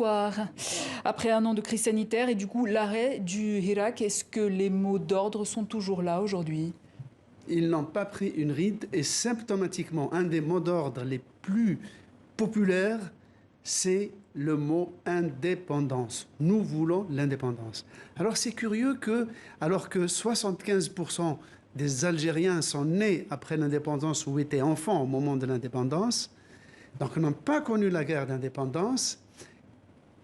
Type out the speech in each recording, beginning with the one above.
bonsoir. Après un an de crise sanitaire et du coup l'arrêt du Hirak, est-ce que les mots d'ordre sont toujours là aujourd'hui? Ils n'ont pas pris une ride et symptomatiquement, un des mots d'ordre les plus populaires, c'est le mot indépendance. Nous voulons l'indépendance. Alors c'est curieux que, alors que 75% des Algériens sont nés après l'indépendance ou étaient enfants au moment de l'indépendance, donc n'ont pas connu la guerre d'indépendance,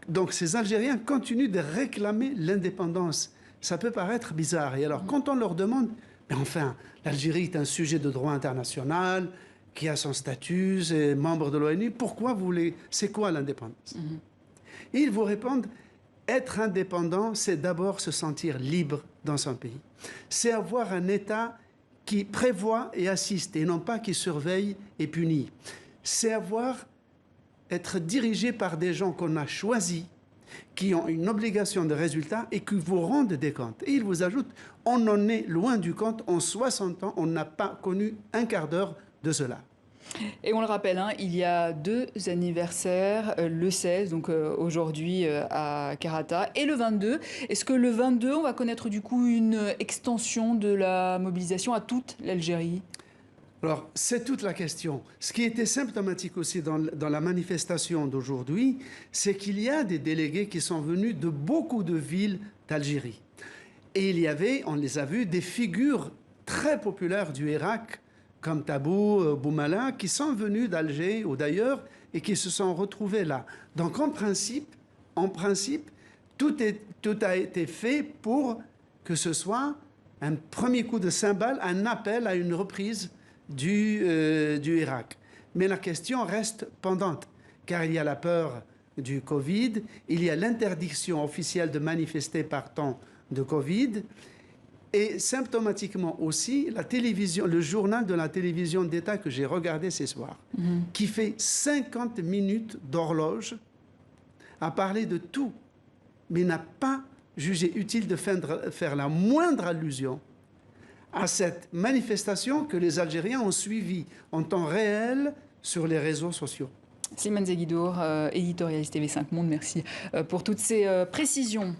donc ces Algériens continuent de réclamer l'indépendance. Ça peut paraître bizarre. Et alors quand on leur demande, mais enfin, l'Algérie est un sujet de droit international, qui a son statut, c'est membre de l'ONU, pourquoi vous voulez... C'est quoi l'indépendance? Et ils vous répondent, être indépendant, c'est d'abord se sentir libre dans son pays. C'est avoir un État qui prévoit et assiste, et non pas qui surveille et punit. C'est être dirigé par des gens qu'on a choisis, qui ont une obligation de résultat et qui vous rendent des comptes. Et il vous ajoute, on en est loin du compte, en 60 ans, on n'a pas connu un quart d'heure de cela. Et on le rappelle, hein, il y a 2 anniversaires, le 16, donc aujourd'hui à Karata, et le 22. Est-ce que le 22, on va connaître du coup une extension de la mobilisation à toute l'Algérie? Alors, c'est toute la question. Ce qui était symptomatique aussi dans la manifestation d'aujourd'hui, c'est qu'il y a des délégués qui sont venus de beaucoup de villes d'Algérie. Et il y avait, on les a vus, des figures très populaires du Hirak, comme Tabou, Boumala, qui sont venus d'Alger ou d'ailleurs et qui se sont retrouvés là. Donc en principe, tout a été fait pour que ce soit un premier coup de cymbale, un appel à une reprise du Hirak. Mais la question reste pendante, car il y a la peur du Covid, il y a l'interdiction officielle de manifester par temps de Covid, et symptomatiquement aussi, la télévision, le journal de la télévision d'État que j'ai regardé ce soir, qui fait 50 minutes d'horloge, a parlé de tout, mais n'a pas jugé utile de faire la moindre allusion à cette manifestation que les Algériens ont suivie en temps réel sur les réseaux sociaux. Slimane Zeguidour, éditorialiste TV5 Monde, merci pour toutes ces précisions.